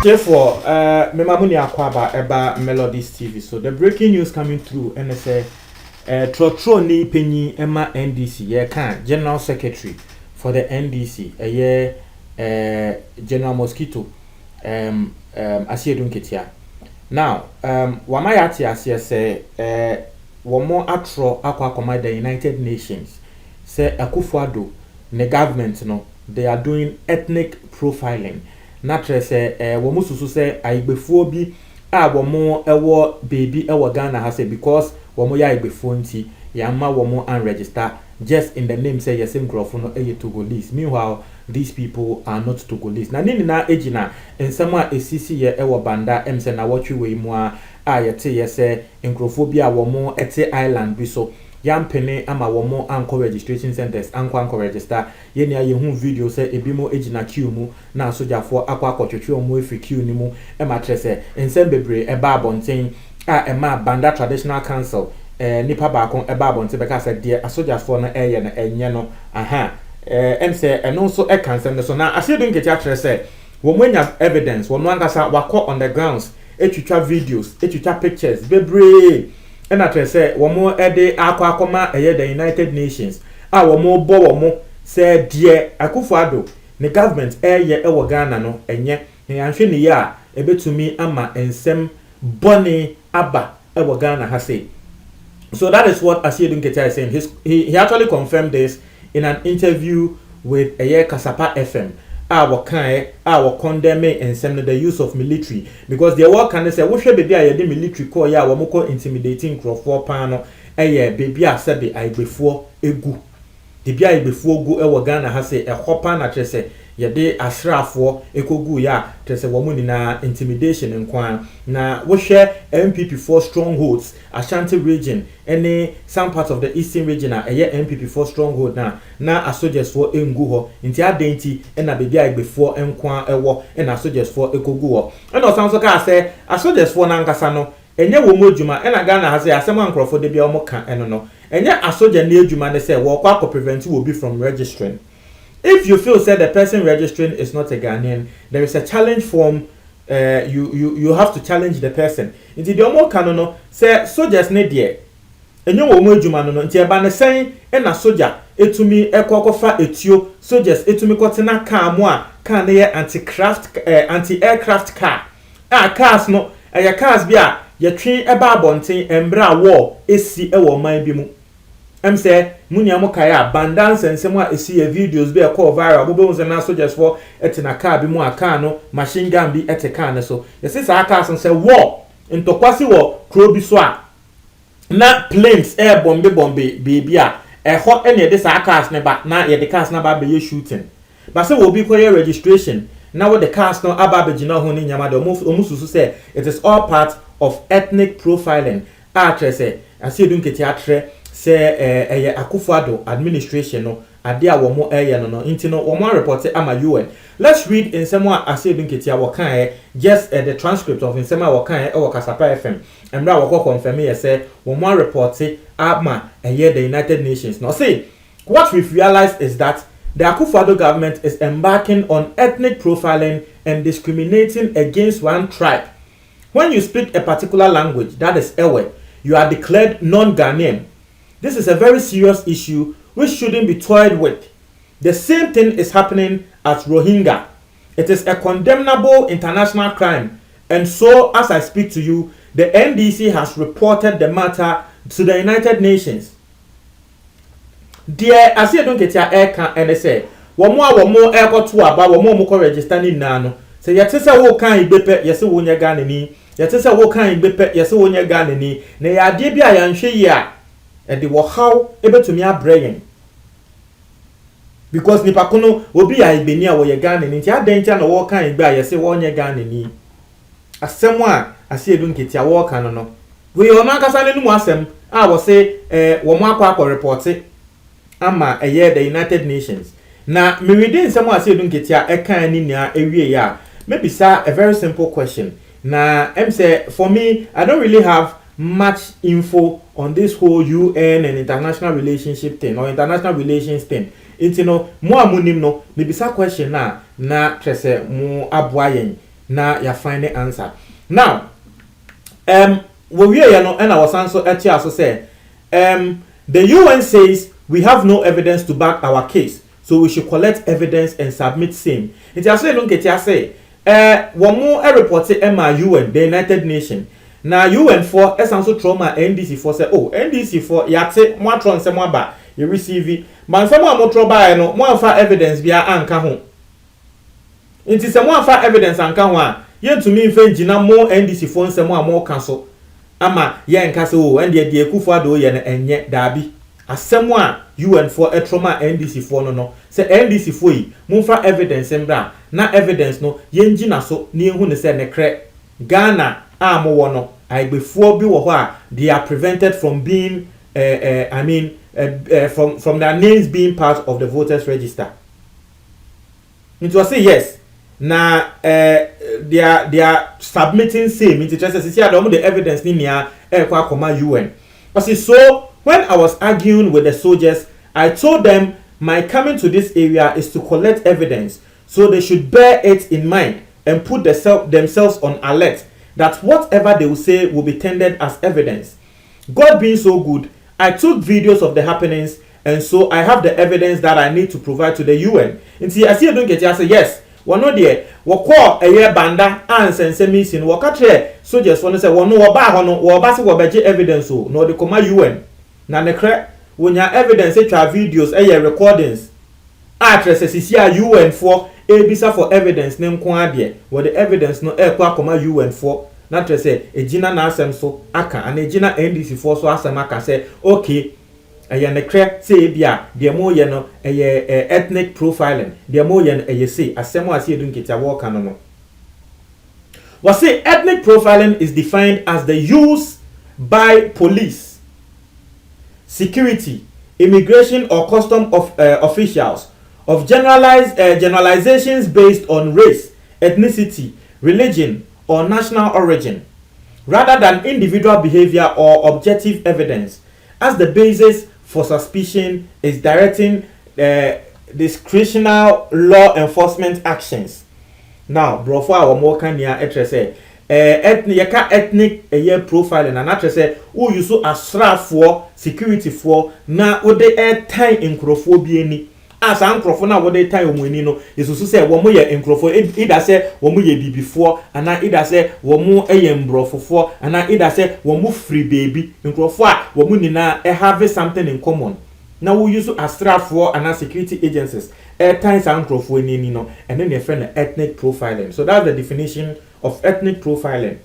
Therefore, Memamuni Akwaba Eba Melodies TV. So the breaking news coming through, and they say, Trotro ni penny Emma NDC, General Secretary for the NDC, General Mosquito, Asiedun Ketia. Now, Wamayati Asia say, one more atro aqua command the United Nations, say Akufo-Addo, the government, they are doing ethnic profiling. Natre say womu susu say aigbefuo bi a womo ewo baby ewo Ghana ha say because womo ya aigbefuo nti ya ma womo unregister just in the name say yesem grofo no eye Togolese. Meanwhile these people are not Togolese. Na nini na ejina ensemo a esisi ye ewo banda emse na wotwe we mu a yete yese nkrofo bi a womo ete island bi so yampene ama womo anko registration centers anko register yeni aye hu video say ebimo ejina queue mu na sojafo akwa akotwetwe omo efi queue ni mu e ma trese ensem bebre eba abonten a ema Banda Traditional Council nipa baako eba abonten beka say de asojafo no eye na enye no aha emse eno so e cancel so na Asiedun Ketia trese womo nya evidence womo angasa wako on the grounds etwitwa videos etwitwa pictures bebre and I say, one more a day, Aquacoma, the United Nations. One more bo say, dear Akufo-Addo, the government, ye, Ghana, no, and yet, I'm sure ya, a bit to me, Amma, and some Bonnie Abba, Ghana has said. So that is what Asiedun Ketia is saying. He actually confirmed this in an interview with Kasapa FM. Our condemning and send the use of military because the work can say we should be there the military call ya wamoko intimidating crofo pano baby a said I before egu the bia before go e Ghana ha say e hopa na trese ye de asrafo ekogu ya trese womu ni na intimidation nkwan na we share MPP4 strongholds Ashanti region any some part of the eastern region MPP4 stronghold na soldiers for engu ho nti adenti na baby a before nkwan ewo na soldiers for ekogu ho and also so ka say soldiers for na nkasa no enye wo modjuma na Ghana ha say asem ankrofo de bia o mo ka eno no enye asoja na edjuma ne say wo kwa prevent will be from registering. If you feel that the person registering is not a Ghanaian, there is a challenge form. You have to challenge the person. Inti the omo kanono say soldiers ne die. Enyo wo mo adwuma no nti eba ne sen na soldier etumi ekokofa etio soldiers etumi kotena car mo a car na ye anti-aircraft car. Cars no cars bi a ye twen eba abonten embra war esi ewo man bi mu. Say munya mo kaya bandance nsem a esi videos be e call viral bo be na soldiers for etina car bi mu a car no machine gun bi ete car ne so yesi sa cars say war ntokwasi wo kro bi so a na planes air bombe baby a ho ene de sa cars ne ba na ye de cars na ba be shooting but say wo bi koye registration na wo the cars no aba be gina ho ni nyama de omususu say it is all part of ethnic profiling say Asiedun Ketia atre say Akufo-Addo administration no ade a wo mo no nti no wo mo report ama UN. Let's read in some Asiedun Ketia wo kan just the transcript of in some wo kan e wo Kasapa FM emra wo confirm ye say wo mo report ama the United Nations. Now see what we've realized is that the Akufo-Addo government is embarking on ethnic profiling and discriminating against one tribe. When you speak a particular language, that is Ewe, you are declared non-Ghanaian. This is a very serious issue which shouldn't be toyed with. The same thing is happening at Rohingya. It is a condemnable international crime. And so, as I speak to you, the NDC has reported the matter to the United Nations. Dear Asiedun Ketia Eka NSA, womo eko to aba womo ko register ni nano. Say yetese wo kan igbepe yese wo nya Ghana ni. Yetese wo kan igbepe yese wo nya Ghana ni. Na ya de bia ya nhwe yi a e de wo how ebetumi abrayen. Because nipa kono obi ya igbeni a wo ye Ghana ni nti adantia na wo kan igbe a yese wo nya Ghana ni. Asem a Asiedun Ketia wo kan no. We o man kasa ne mu asem a wo say wo mo akwa report ama the United Nations. Na me reading some Asiedun Ketia eka ni nia ewie ya. Maybe sir a very simple question. Na say for me I don't really have much info on this whole UN and international relationship thing or international relations thing. It's no more amunim no bisa question na trese mo aboa na ya find the answer. Now we no and our sanso so say the UN says we have no evidence to back our case, so we should collect evidence and submit same. It has say don't get ya say one more report UN, the United Nations. Now UN for also trauma NDC for say NDC for yate mo atron se mo aba you receive man se mo amotro ba no mo afa evidence bia anka ho. Nti se mo afa evidence anka ho a yentumi mfa ngina mo NDC for nse mo amo cancel ama ye nka se ende de ekufo ado ye na enye dabi asem a UN for trauma NDC for no se NDC for yi mo mfa evidence mbra na evidence no ye ngina so na ehu ne se ne kre Ghana mo wono aigbefuo bi wo ho a they are prevented from being from their names being part of the voters register. It was say yes. Now they are submitting same into just see the evidence ni nia UN. So when I was arguing with the soldiers, I told them my coming to this area is to collect evidence, so they should bear it in mind and put themselves on alert that whatever they will say will be tendered as evidence. God being so good, I took videos of the happenings, and so I have the evidence that I need to provide to the UN. And see, I see you don't get it. I say yes. One no there. We call a year banda and send missing. We catch soldiers want to say one no we evidence no the command UN. Na ne kre when your evidence videos recordings. Address UN for ebisa for evidence name ko ade what the evidence no koma UN for na tre say ejina na asem so aka and ejina NDC for so asem aka say okay ne kre say bia de mo ye no ethnic profiling de mo ye no say asem ase edu nketia wo ka no we say ethnic profiling is defined as the use by police, security, immigration or custom of officials of generalizations based on race, ethnicity, religion, or national origin, rather than individual behavior or objective evidence, as the basis for suspicion is directing discretional law enforcement actions. Now, brofo a wo kan nia etrese ethnic profiling and atrese who use asrafo security for na wo de time nkrofo bi ani as ankrofo na wo de time omuni no yesusu say wo mo ye nkrofo ida say wo mo ye bibifo ana ida say wo mo ye mbrofofo ana ida say wo mo free baby nkrofo a wo mo nina have something in common. Now we use asrafo and security agencies times ankrofo ani no and then they friend ethnic profiling. So that's the definition of ethnic profiling.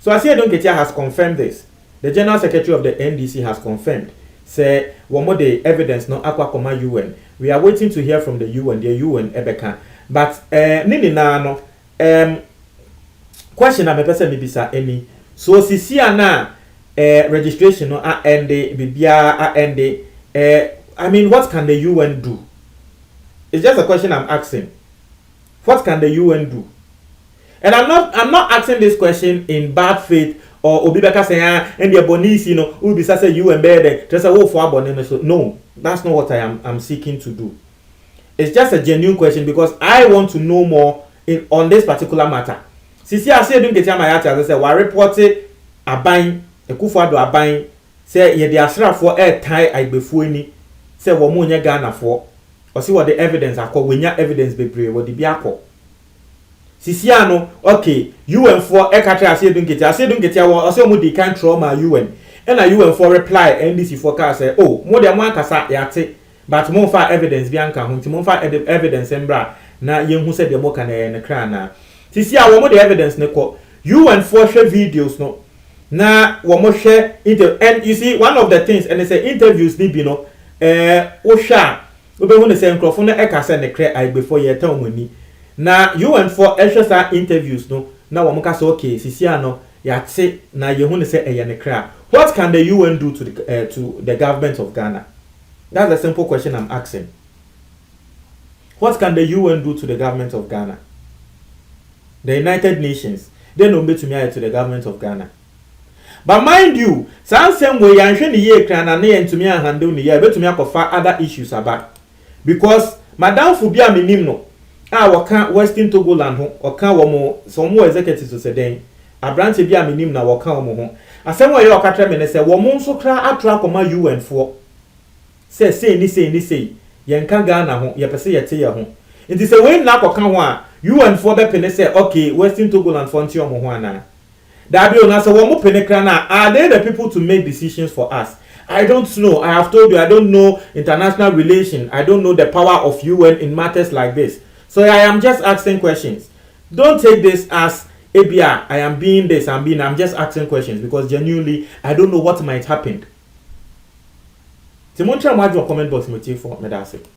So Asia Donketia has confirmed this. The General Secretary of the NDC has confirmed. Say one more the evidence no aqua UN. We are waiting to hear from the UN Ebeka. But nini na no question na mepese me bisa any. So sisi ana registration no end bibia end I mean, what can the UN do? It's just a question I'm asking. What can the UN do? And I'm not asking this question in bad faith or obibeka saying and the bonisi will be say UN bed just a for no, that's not what I'm seeking to do. It's just a genuine question because I want to know more on this particular matter. Sisi I say don't get my as I say we reported aban Akufo-Addo aban say ye the asra for tie agbefu ani say wo mo nya Ghana for or see what the evidence akọ we nya evidence bebre what the bi akọ sisi ano okay UN for ekatre ase dunketia wo ase mo di kan trauma UN and a UN for reply NDC for ka say oh mo de mo akasa yate but mo fa evidence bi anka ho nti mo fa evidence embra na yenhu say de mo ka na ne kra na sisi a wo mo the evidence ne ko UN for share videos no na wo mo share and you see one of the things and they say interviews ni bi no o sha obe hu ne say nkrofo na ekasa ne kra ai before ye ta omani na UN for extra interviews no na wo mo ka say okay sisi ano ya te na ye hu ne say eye ne kra. What can the UN do to the government of Ghana? That's a simple question I'm asking. What can the UN do to the government of Ghana? The United Nations, they no be to me to the government of Ghana. But mind you, some same way you ain't ye can and near to me and handle the year, but to me other issues about. Because Madame Fubia minimno, can't Western Togoland home, or can't more some more executives to say then. A branch of Bia minim na waka home. A same way your catcher men say, Womon so cry attract on my UN for. Say, ni yen can Ghana home, ye per se a tear home. It is a way now or can one, UN for the penny say, okay, Western Togoland Frontier Mohuana. That be on us a woman penecrana. Are they the people to make decisions for us? I don't know. I have told you I don't know international relations. I don't know the power of UN in matters like this. So I am just asking questions. Don't take this as ABR. I am being this. I'm just asking questions because genuinely I don't know what might happen. Timontra, comment box motive for me. That's it.